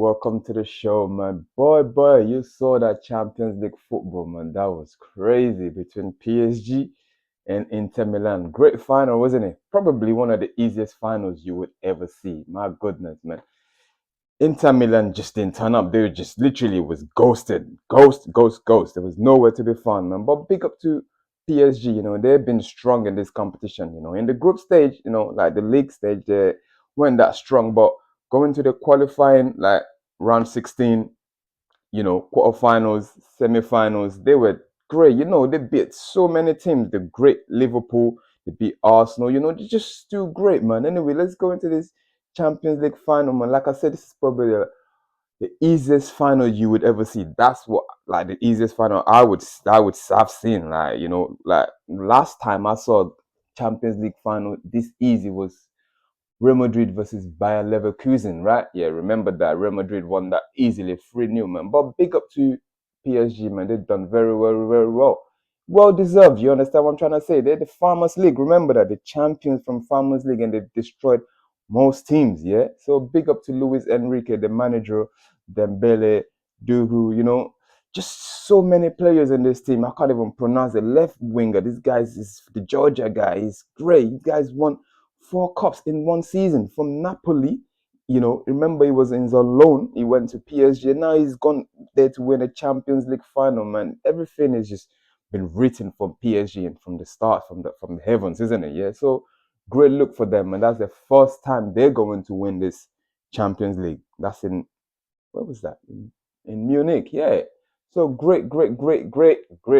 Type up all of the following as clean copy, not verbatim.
welcome to the show, man. Boy, you saw that Champions League football, man. That was crazy between PSG and Inter Milan. Great final, wasn't it? Probably one of the easiest finals you would ever see. My goodness, man. Inter Milan just didn't turn up. They just literally was ghosted. Ghost. There was nowhere to be found, man. But big up to PSG, they've been strong in this competition, In the group stage, like the league stage, they weren't that strong. But going to the qualifying, like round 16, quarterfinals, semi-finals, they were great. They beat so many teams. The great Liverpool, they beat Arsenal. They just do great, man. Anyway, let's go into this Champions League final, man. Like I said, this is probably the easiest final you would ever see. That's what, like, the easiest final I would have seen. Like last time I saw Champions League final this easy was Real Madrid versus Bayer Leverkusen, right? Yeah, remember that Real Madrid won that easily, 3-0, man. But big up to PSG, man. They've done very, very, very well. Well deserved. You understand what I'm trying to say? They're the Farmers League. Remember that the champions from Farmers League, and they destroyed most teams. Yeah. So big up to Luis Enrique, the manager, Dembele, Duru. Just so many players in this team. I can't even pronounce the left winger. This guy's is the Georgia guy. He's great. You guys won 4 cups in one season from Napoli. Remember he was in the loan. He went to PSG. Now he's gone there to win a Champions League final, man. Everything has just been written from PSG and from the start, from the heavens, isn't it? Yeah. So great look for them, and that's the first time they're going to win this Champions League. That's in, where was that? In Munich, yeah. So great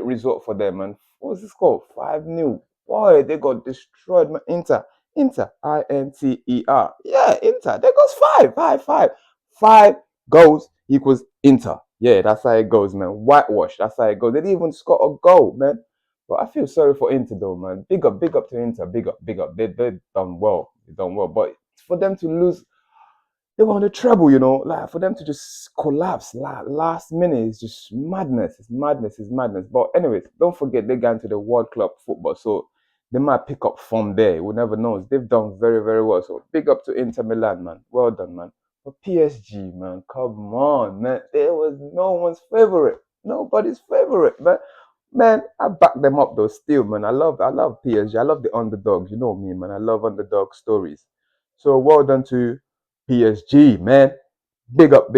result for them, man. What was this score? 5-0. Boy, they got destroyed, man. Inter, Inter. Yeah, Inter. There goes five. 5 goals equals Inter. Yeah, that's how it goes, man. Whitewash. That's how it goes. They didn't even score a goal, man. But I feel sorry for Inter, though, man. Big up to Inter. Big up. They done well. But for them to lose, they were on the treble, like for them to just collapse like last minute is just madness. It's madness. But anyways, don't forget they got into the World Club football, so they might pick up from there. We never know. They've done very, very well. So big up to Inter Milan, man. Well done, man. But PSG, man, come on, man. There was no one's favorite. Nobody's favorite, man. Man, I back them up though. Still, man. I love PSG. I love the underdogs. You know me, man. I love underdog stories. So well done to PSG, man. Big up.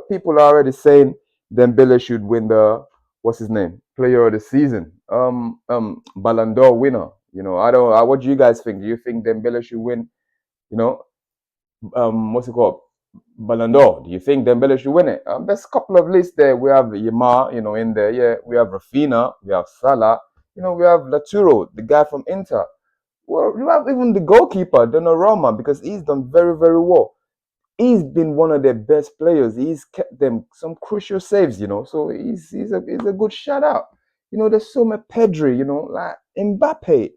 People are already saying Dembele should win the, what's his name, Player of the Season, Ballon d'Or winner. I don't. What do you guys think? Do you think Dembele should win? You know, what's it called? Ballon d'Or. Do you think Dembele should win it? There's a couple of lists there. We have Yamar, in there. Yeah, we have Rafinha, we have Salah. We have Laturo, the guy from Inter. Well, you have even the goalkeeper, Donnarumma, because he's done very, very well. He's been one of their best players. He's kept them some crucial saves, So he's a good shout out. There's so many Pedri, like Mbappe,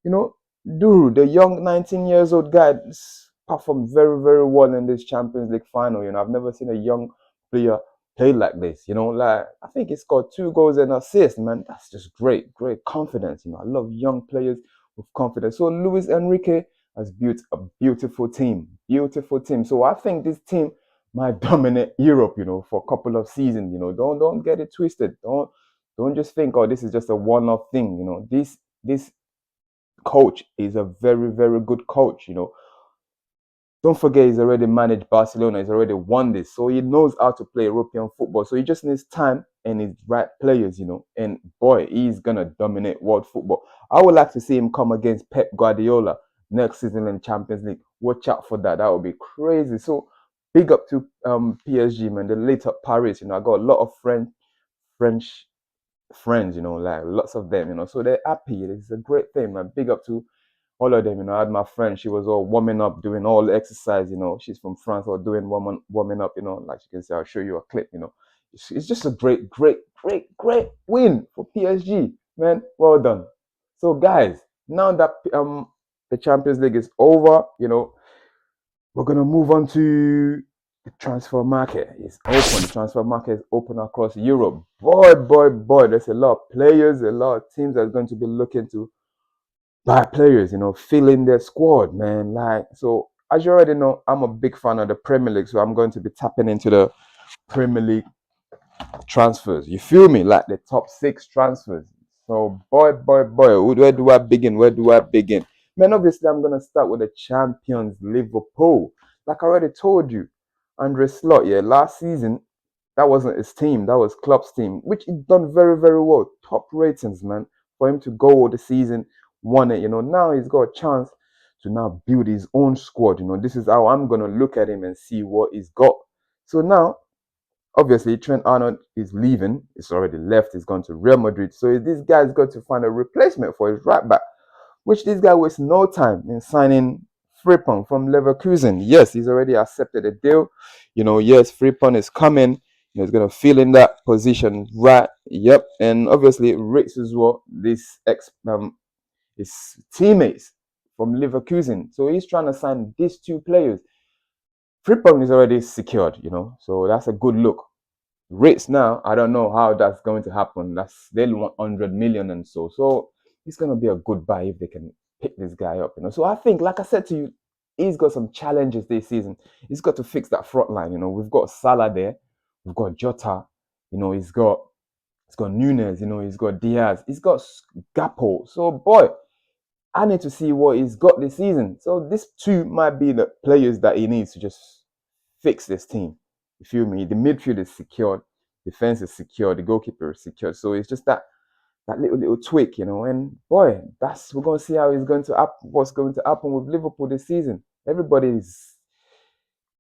you know, dude, the young 19 years old guy performed very, very well in this Champions League final. I've never seen a young player play like this. Like I think he scored 2 goals and assists, man. That's just great confidence. I love young players with confidence. So Luis Enrique has built a beautiful team. So I think this team might dominate Europe, for a couple of seasons. Don't get it twisted. Don't just think, oh, this is just a one-off thing. This coach is a very, very good coach. Don't forget he's already managed Barcelona. He's already won this, so he knows how to play European football. So he just needs time and his right players. And boy, he's gonna dominate world football. I would like to see him come against Pep Guardiola next season in Champions League. Watch out for that. That would be crazy. So big up to PSG, man. The lit up Paris. I got a lot of French friends, like lots of them, so they're happy. It's a great thing, man. Big up to all of them. I had my friend, she was all warming up, doing all the exercise, she's from France, or doing warming up, like you can see, I'll show you a clip, it's just a great win for PSG, man. Well done. So guys, now that the Champions League is over, we're gonna move on to the transfer market. It's open. The transfer market is open across Europe. Boy, there's a lot of players, a lot of teams that are going to be looking to buy players, fill in their squad, man. Like, so as you already know, I'm a big fan of the Premier League, so I'm going to be tapping into the Premier League transfers. You feel me? Like the top 6 transfers. So, boy, where do I begin? Where do I begin? Man, obviously, I'm going to start with the champions, Liverpool. Like I already told you, Andre Slot, yeah, last season, that wasn't his team. That was Klopp's team, which he done very, very well. Top ratings, man, for him to go all the season, won it. Now he's got a chance to now build his own squad. This is how I'm going to look at him and see what he's got. So now, obviously, Trent Arnold is leaving. He's already left. He's gone to Real Madrid. So this guy's got to find a replacement for his right back, which this guy wastes no time in signing Frimpong from Leverkusen. Yes, he's already accepted a deal. Yes, Frimpong is coming. He's going to fill in that position, right? Yep. And obviously, Ritz as well, his teammates from Leverkusen. So he's trying to sign these 2 players. Frimpong is already secured. So that's a good look. Rates now, I don't know how that's going to happen. They'll want 100 million and so. So it's gonna be a good buy if they can pick this guy up. So I think, like I said to you, he's got some challenges this season. He's got to fix that front line. We've got Salah there, we've got Jota, he's got Nunes, he's got Diaz, he's got Gakpo. So boy, I need to see what he's got this season. So these 2 might be the players that he needs to just fix this team. You feel me? The midfield is secured, defense is secure, the goalkeeper is secure. So it's just that little tweak, And boy, we're gonna see how what's going to happen with Liverpool this season. Everybody's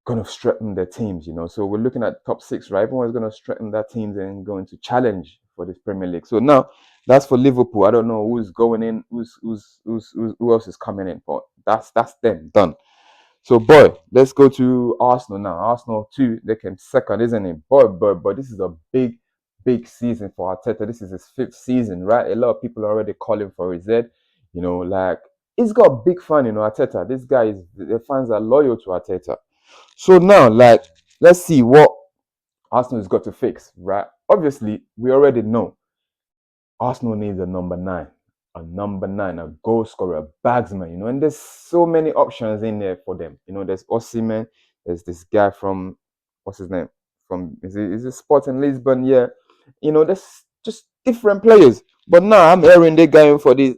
gonna strengthen their teams. So we're looking at top 6, right? Everyone's gonna strengthen their teams and going to challenge for this Premier League. So now that's for Liverpool. I don't know who's going in, who else is coming in, but that's them done. So, boy, let's go to Arsenal now. Arsenal, too, they came second, isn't it? Boy, this is a big, big season for Arteta. This is his 5th season, right? A lot of people are already calling for his head. Like, he's got a big fan, Arteta. The fans are loyal to Arteta. So now, like, let's see what Arsenal has got to fix, right? Obviously, we already know Arsenal needs a number 9, a goal scorer, a bagsman, and there's so many options in there for them. There's Osimhen, there's this guy from, what's his name? Is it Sporting Lisbon? Yeah. There's just different players. But now I'm hearing they're going for this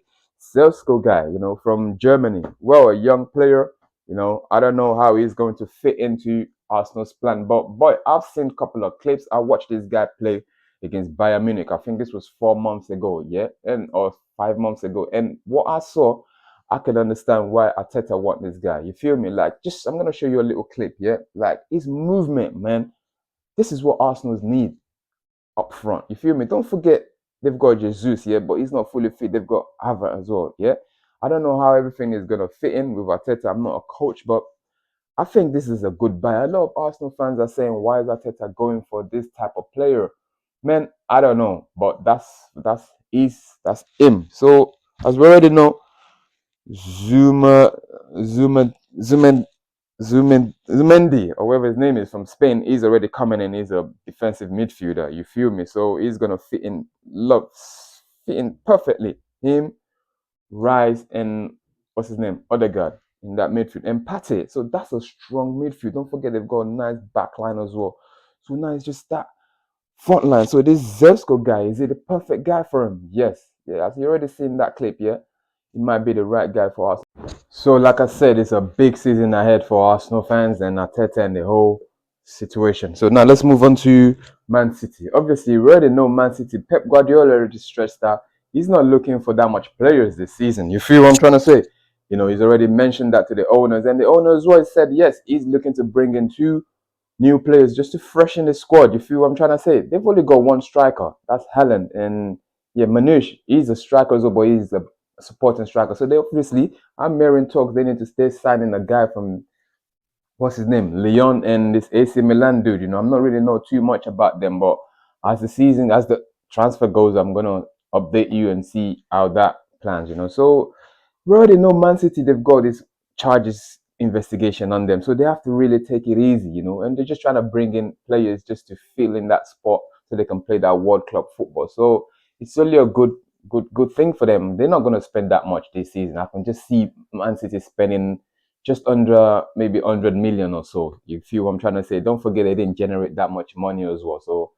Zelsko guy, from Germany. Well, a young player, I don't know how he's going to fit into Arsenal's plan. But boy, I've seen a couple of clips. I watched this guy play against Bayern Munich. I think this was 4 months ago, yeah, or 5 months ago. And what I saw, I could understand why Arteta want this guy. You feel me? Like, I'm gonna show you a little clip, yeah. Like his movement, man. This is what Arsenal's need up front. You feel me? Don't forget they've got Jesus, yeah, but he's not fully fit. They've got Havertz as well, yeah. I don't know how everything is gonna fit in with Arteta. I'm not a coach, but I think this is a good buy. A lot of Arsenal fans are saying, why is Arteta going for this type of player? Man, I don't know, but that's him. So as we already know, Zuma Zuma Zumen Zumendi, or whatever his name is, from Spain, he's already coming in. He's a defensive midfielder. You feel me? So he's gonna fit in perfectly. Him, Rice, and what's his name? Odegaard in that midfield. And Pate. So that's a strong midfield. Don't forget they've got a nice back line as well. So now it's just that front line. So this Zelsko guy, is he the perfect guy for him? Yes. Yeah, as you already seen that clip, yeah? He might be the right guy for us. So like I said, it's a big season ahead for Arsenal fans and Arteta and the whole situation. So now let's move on to Man City. Obviously, we already know Man City. Pep Guardiola already stressed that he's not looking for that much players this season. You feel what I'm trying to say? He's already mentioned that to the owners, and the owners always said yes, he's looking to bring in 2 new players just to freshen the squad. You feel what I'm trying to say? They've only got 1 striker. That's Haaland. And yeah, Manouche, he's a striker as well, but he's a supporting striker. So they obviously, I'm hearing talks, they need to stay signing a guy from, what's his name, Lyon, and this AC Milan dude. I'm not really know too much about them, but as the transfer goes, I'm going to update you and see how that plans. So we already know Man City, they've got this charges investigation on them. So they have to really take it easy, and they're just trying to bring in players just to fill in that spot so they can play that World Club football. So it's only a good thing for them. They're not going to spend that much this season. I can just see Man City spending just under maybe 100 million or so. You feel what I'm trying to say? Don't forget they didn't generate that much money as well. So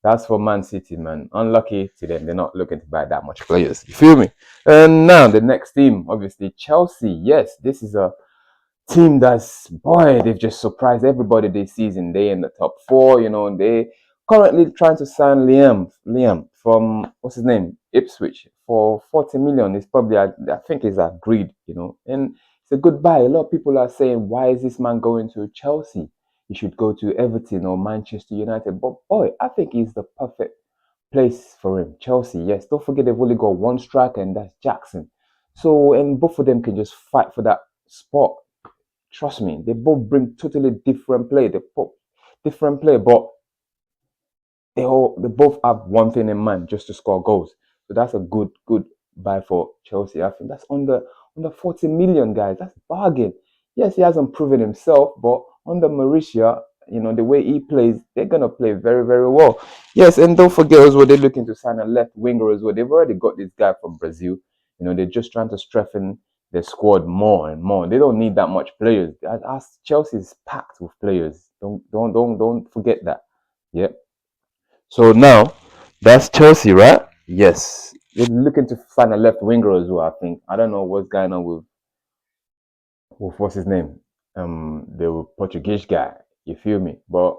that's for Man City, man. Unlucky to them. They're not looking to buy that much players. You feel me? And now the next team, obviously Chelsea. Yes, this is a team that's, boy, they've just surprised everybody this season. They in the top four, they currently trying to sign Liam from, what's his name, Ipswich, for 40 million. It's probably, I think it's agreed, and it's a good buy. A lot of people are saying, why is this man going to Chelsea? He should go to Everton or Manchester United. But boy, I think he's the perfect place for him. Chelsea, yes. Don't forget they've only got one striker, and that's Jackson. So, and both of them can just fight for that spot. Trust me, they both bring totally different play. They both different play, but they both have one thing in mind, just to score goals. So that's a good buy for Chelsea. I think that's under 40 million, guys. That's bargain. Yes, he hasn't proven himself, but under Mauricia, the way he plays, they're gonna play very, very well. Yes, and don't forget as well, they're looking to sign a left winger as well. They've already got this guy from Brazil. They're just trying to strengthen their squad more and more. They don't need that much players. As Chelsea's packed with players. Don't forget that. Yep. So now that's Chelsea, right? Yes. They're looking to find a left winger as well, I think. I don't know what's going on with what's his name? The Portuguese guy. You feel me? But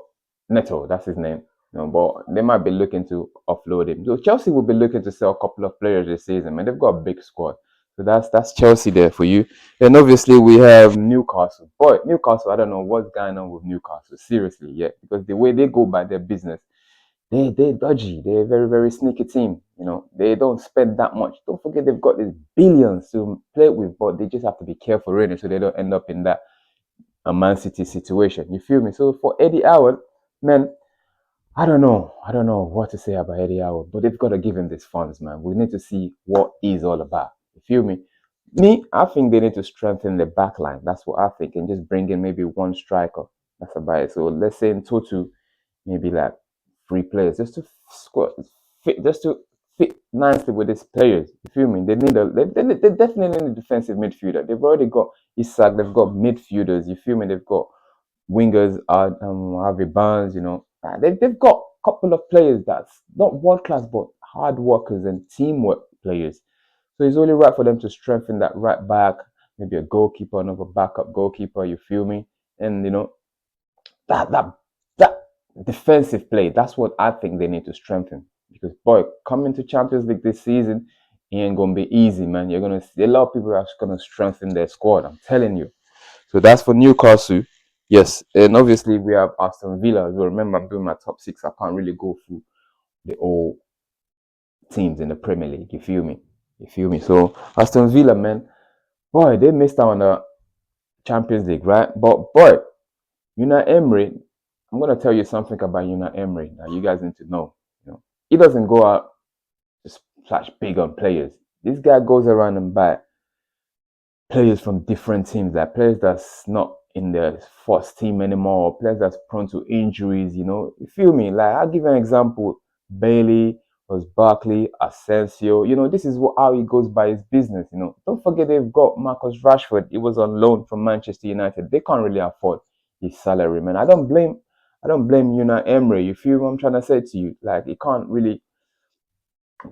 Neto, that's his name. But they might be looking to offload him. So Chelsea will be looking to sell a couple of players this season, man. They've got a big squad. So that's Chelsea there for you. And obviously we have Newcastle. Boy, Newcastle, I don't know what's going on with Newcastle. Seriously, yeah. Because the way they go by their business, they're dodgy. They're a very, very sneaky team. They don't spend that much. Don't forget they've got these billions to play with, but they just have to be careful really so they don't end up in that a Man City situation. You feel me? So for Eddie Howard, man, I don't know. I don't know what to say about Eddie Howard, but they've got to give him these funds, man. We need to see what he's all about. You feel me? I think they need to strengthen the back line. That's what I think, and just bring in maybe one striker. That's about it. So let's say in total, maybe like 3 players just to fit nicely with these players. You feel me? They definitely need a defensive midfielder. They've already got Isak. They've got midfielders. You feel me? They've got wingers. Harvey Barnes. They've got a couple of players that's not world class but hard workers and teamwork players. So it's only right for them to strengthen that right back. Maybe a goalkeeper, another backup goalkeeper. You feel me? And that that defensive play, that's what I think they need to strengthen. Because boy, coming to Champions League this season, it ain't gonna be easy, man. You're gonna see a lot of people are gonna strengthen their squad. I'm telling you. So that's for Newcastle. Yes, and obviously we have Aston Villa as well. Remember, I'm doing my top six. I can't really go through the all teams in the Premier League. You feel me? You feel me? So Aston Villa, man, boy, they missed out on the Champions League, right? But boy, Unai Emery, I'm gonna tell you something about Unai Emery that you guys need to know. He doesn't go out to splash big on players. This guy goes around and buy players from different teams, like players that's not in the first team anymore, or players that's prone to injuries. You feel me? Like I'll give you an example: Bailey, was Barkley, Asensio. This is how he goes by his business. Don't forget they've got Marcus Rashford. He was on loan from Manchester United. They can't really afford his salary, man. I don't blame Unai Emery. You feel what I'm trying to say to you? Like he can't really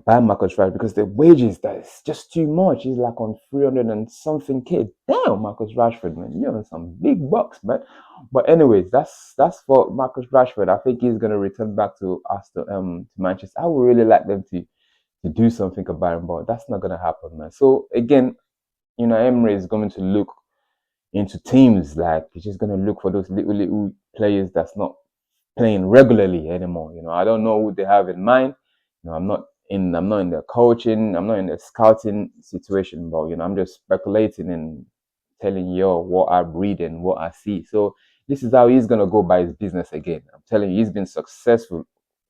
buy Marcus Rashford because the wages that's just too much. He's like on 300 and something K. Damn, Marcus Rashford, man, you're on some big bucks, man. But anyways, that's for Marcus Rashford. I think he's gonna return back to to Manchester. I would really like them to do something about him, but that's not gonna happen, man. So again, Emery is going to look into teams, like he's just gonna look for those little players that's not playing regularly anymore. I don't know who they have in mind. I'm not in the coaching, I'm not in the scouting situation, but I'm just speculating and telling you what I read and what I see. So this is how he's gonna go by his business again. I'm telling you, he's been successful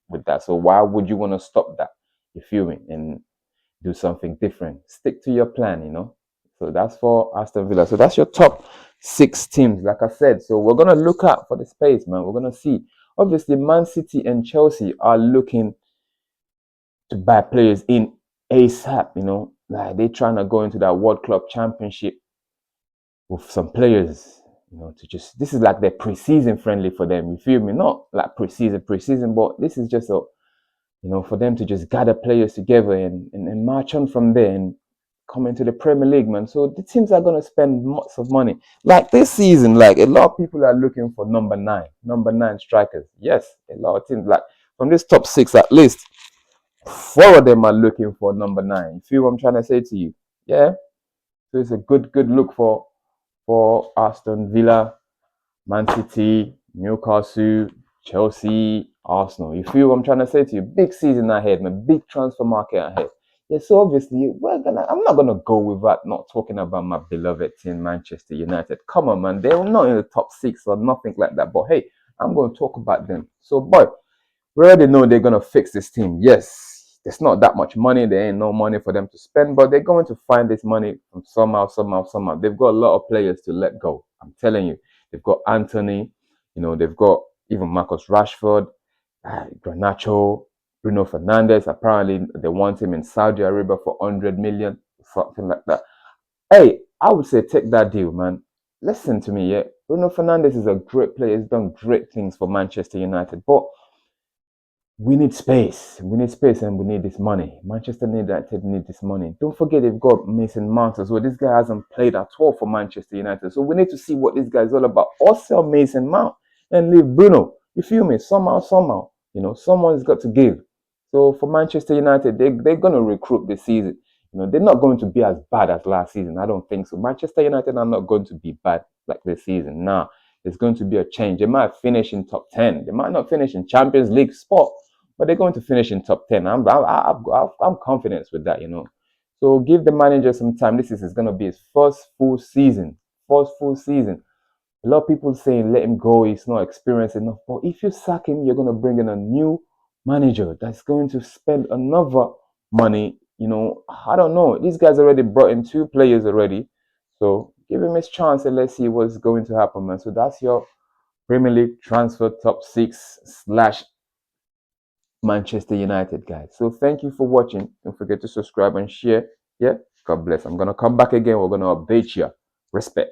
with that. So why would you want to stop that? You feel me? And do something different. Stick to your plan. So that's for Aston Villa. So that's your top 6 teams, like I said. So we're gonna look out for the space, man. We're gonna see. Obviously, Man City and Chelsea are looking to buy players in ASAP. Like they're trying to go into that World Club Championship with some players, to just, this is like their preseason friendly for them. You feel me? Not like preseason, but this is just for them to just gather players together and march on from there and come into the Premier League, man. So the teams are going to spend lots of money. Like this season, like a lot of people are looking for number nine strikers. Yes, a lot of teams, like from this top six at least, four of them are looking for number nine. You feel what I'm trying to say to you? Yeah. So it's a good look for Aston Villa, Man City, Newcastle, Chelsea, Arsenal. You feel what I'm trying to say to you? Big season ahead, man. Big transfer market ahead. Yeah, so obviously I'm not gonna go with that, not talking about my beloved team, Manchester United. Come on, man. They're not in the top six or nothing like that. But hey, I'm gonna talk about them. So boy, we already know they're going to fix this team. Yes, there's not that much money. There ain't no money for them to spend, but they're going to find this money from somehow. They've got a lot of players to let go. I'm telling you. They've got Anthony, they've got even Marcus Rashford, Garnacho, Bruno Fernandes. Apparently, they want him in Saudi Arabia for 100 million, something like that. Hey, I would say take that deal, man. Listen to me, yeah. Bruno Fernandes is a great player. He's done great things for Manchester United, but we need space. We need space and we need this money. Manchester United need this money. Don't forget they've got Mason Mount as well. This guy hasn't played at all for Manchester United. So we need to see what this guy is all about. Or sell Mason Mount and leave Bruno. You feel me? Somehow. Someone's got to give. So for Manchester United, they're going to recruit this season. They're not going to be as bad as last season. I don't think so. Manchester United are not going to be bad like this season. Nah, there's going to be a change. They might finish in top 10. They might not finish in Champions League spot, but they're going to finish in top 10. I'm confident with that, So give the manager some time. This is going to be his first full season. A lot of people saying let him go. He's not experienced enough. But if you sack him, you're going to bring in a new manager that's going to spend another money. I don't know. These guys already brought in two players already. So give him his chance and let's see what's going to happen, man. So that's your Premier League transfer top six slash Manchester United, guys. So thank you for watching. Don't forget to subscribe and share. Yeah, God bless. I'm going to come back again. We're going to update you. Respect.